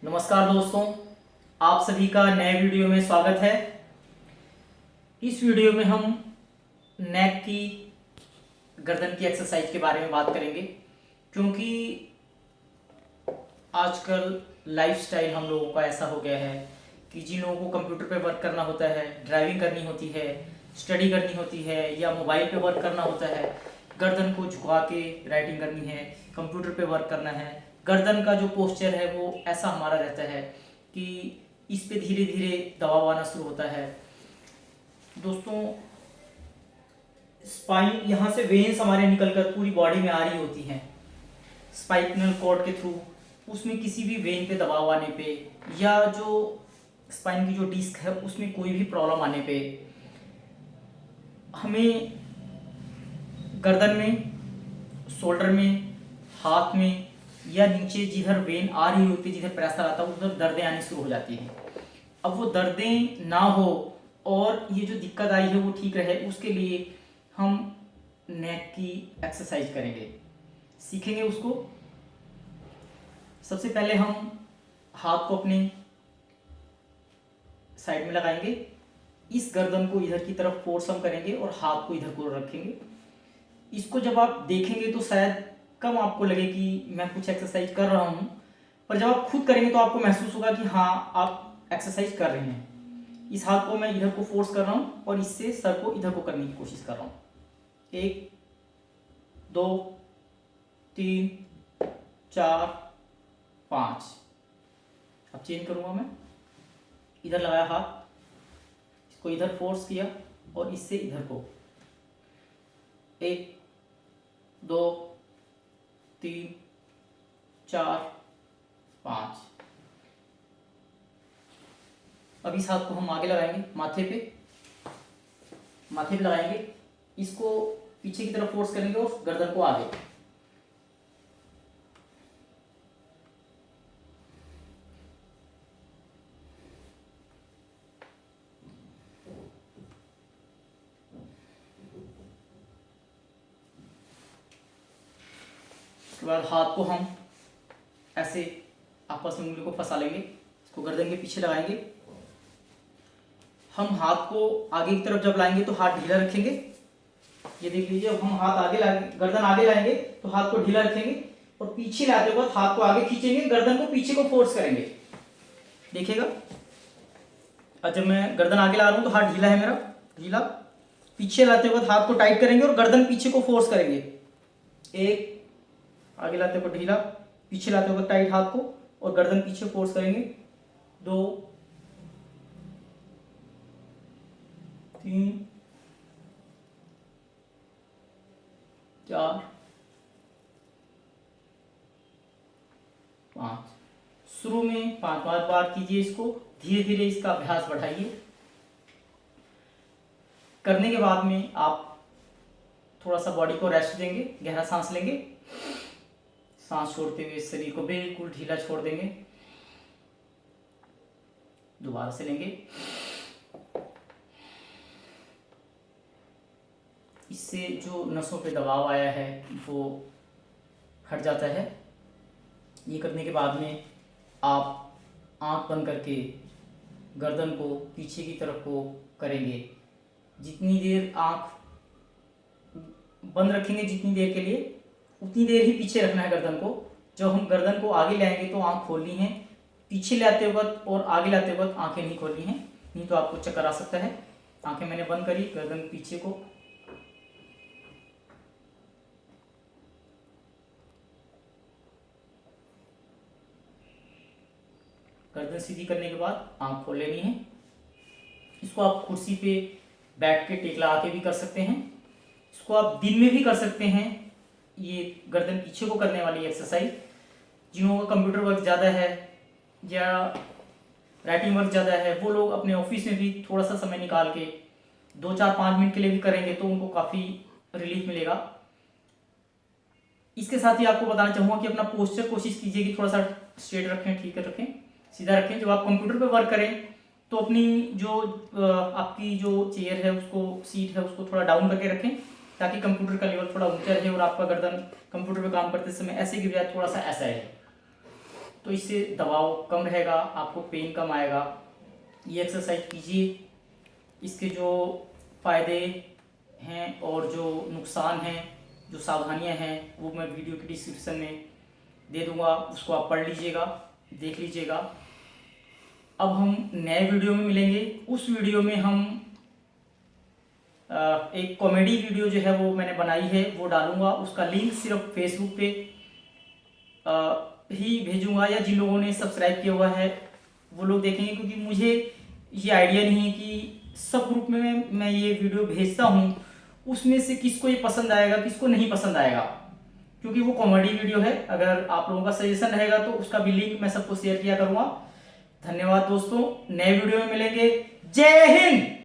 नमस्कार दोस्तों, आप सभी का नए वीडियो में स्वागत है। इस वीडियो में हम नेक की गर्दन की एक्सरसाइज के बारे में बात करेंगे, क्योंकि आजकल लाइफस्टाइल हम लोगों का ऐसा हो गया है कि जिन लोगों को कंप्यूटर पे वर्क करना होता है, ड्राइविंग करनी होती है, स्टडी करनी होती है या मोबाइल पे वर्क करना होता है, गर्दन को झुका के राइटिंग करनी है, कंप्यूटर पे वर्क करना है, गर्दन का जो पोस्चर है वो ऐसा हमारा रहता है कि इस पे धीरे धीरे दबाव आना शुरू होता है। दोस्तों, स्पाइन यहाँ से वेन्स हमारे निकलकर पूरी बॉडी में आ रही होती हैं, स्पाइनल कॉर्ड के थ्रू। उसमें किसी भी वेन पे दबाव आने पे या जो स्पाइन की जो डिस्क है उसमें कोई भी प्रॉब्लम आने पे हमें गर्दन में, शोल्डर में, हाथ में या नीचे जिधर वेन आ रही होती है, जिधर प्रेशर आता है उधर दर्दें आनी शुरू हो जाती हैं। अब वो दर्दें ना हो और ये जो दिक्कत आई है वो ठीक रहे, उसके लिए हम नेक की एक्सरसाइज करेंगे, सीखेंगे उसको। सबसे पहले हम हाथ को अपने साइड में लगाएंगे, इस गर्दन को इधर की तरफ फोर्स हम करेंगे और हाथ को इधर को रखेंगे। इसको जब आप देखेंगे तो शायद कम आपको लगे कि मैं कुछ एक्सरसाइज कर रहा हूँ, पर जब आप खुद करेंगे तो आपको महसूस होगा कि हाँ, आप एक्सरसाइज कर रहे हैं। इस हाथ को मैं इधर को फोर्स कर रहा हूँ और इससे सर को इधर को करने की कोशिश कर रहा हूँ। 1 2 3 4 5। अब चेंज करूँगा मैं, इधर लगाया हाथ, इसको इधर फोर्स किया और इससे इधर को 1 2 3 4 5। अब इस हाथ को हम आगे लगाएंगे, माथे पे लगाएंगे, इसको पीछे की तरफ फोर्स करेंगे और गर्दन को आगे। उसके बाद हाथ को हम ऐसे आपस में उंगली को फंसा लेंगे, इसको गर्दन के पीछे लगाएंगे। हम हाथ को आगे की तरफ जब लाएंगे तो हाथ ढीला रखेंगे। ये देख लीजिए, अब हम हाथ आगे लाएंगे, गर्दन आगे लाएंगे तो हाथ को ढीला रखेंगे और पीछे लाते वक्त हाथ को आगे खींचेंगे, गर्दन को पीछे को फोर्स करेंगे। देखिएगा, और जब मैं गर्दन आगे ला रहा हूं तो हाथ ढीला है मेरा, ढीला। पीछे लाते वक्त हाथ को टाइट करेंगे और गर्दन पीछे को फोर्स करेंगे। 1, आगे लाते वक्त ढीला, पीछे लाते वक्त टाइट हाथ को और गर्दन पीछे फोर्स करेंगे। 2 3 4 5। शुरू में 5 बार कीजिए इसको, धीरे धीरे इसका अभ्यास बढ़ाइए। करने के बाद में आप थोड़ा सा बॉडी को रेस्ट देंगे, गहरा सांस लेंगे, सांस छोड़ते हुए शरीर को बिल्कुल ढीला छोड़ देंगे। दोबारा से लेंगे, इससे जो नसों पे दबाव आया है वो हट जाता है। ये करने के बाद में आप आंख बंद करके गर्दन को पीछे की तरफ को करेंगे। जितनी देर आंख बंद रखेंगे, जितनी देर के लिए, उतनी देर ही पीछे रखना है गर्दन को। जब हम गर्दन को आगे लाएंगे तो आंख खोलनी है, पीछे लाते वक्त और आगे लाते वक्त आंखें नहीं खोलनी है, नहीं तो आपको चक्कर आ सकता है। आंखें मैंने बंद करी, गर्दन पीछे को, गर्दन सीधी करने के बाद आंख खोल लेनी है। इसको आप कुर्सी पे बैठ के टेक लगा के भी कर सकते हैं, इसको आप दिन में भी कर सकते हैं। ये गर्दन पीछे को करने वाली एक्सरसाइज, जिन्हों का कंप्यूटर वर्क ज़्यादा है या राइटिंग वर्क ज़्यादा है, वो लोग अपने ऑफिस में भी थोड़ा सा समय निकाल के 2 4 5 मिनट के लिए भी करेंगे तो उनको काफ़ी रिलीफ मिलेगा। इसके साथ ही आपको बताना चाहूँगा कि अपना पोस्चर कोशिश कीजिए कि थोड़ा सा स्ट्रेट रखें, ठीक है रखें, सीधा रखें। जब आप कंप्यूटर पे वर्क करें तो अपनी जो आपकी जो चेयर है, उसको, सीट है, उसको थोड़ा डाउन करके रखें ताकि कंप्यूटर का लेवल थोड़ा ऊंचा रहे और आपका गर्दन कंप्यूटर पे काम करते समय ऐसे की बजाय थोड़ा सा ऐसा है। तो इससे दबाव कम रहेगा, आपको पेन कम आएगा। ये एक्सरसाइज कीजिए। इसके जो फायदे हैं और जो नुकसान हैं, जो सावधानियां हैं, वो मैं वीडियो की डिस्क्रिप्शन में दे दूंगा, उसको आप पढ़ लीजिएगा, देख लीजिएगा। अब हम नए वीडियो में मिलेंगे। उस वीडियो में हम एक कॉमेडी वीडियो जो है वो मैंने बनाई है वो डालूंगा। उसका लिंक सिर्फ फेसबुक पे ही भेजूंगा, या जिन लोगों ने सब्सक्राइब किया हुआ है वो लोग देखेंगे, क्योंकि मुझे ये आइडिया नहीं है कि सब ग्रुप में मैं ये वीडियो भेजता हूँ उसमें से किसको ये पसंद आएगा, किसको नहीं पसंद आएगा, क्योंकि वो कॉमेडी वीडियो है। अगर आप लोगों का सजेशन रहेगा तो उसका भी लिंक मैं सबको शेयर किया करूँगा। धन्यवाद दोस्तों, नए वीडियो में मिलेंगे। जय हिंद।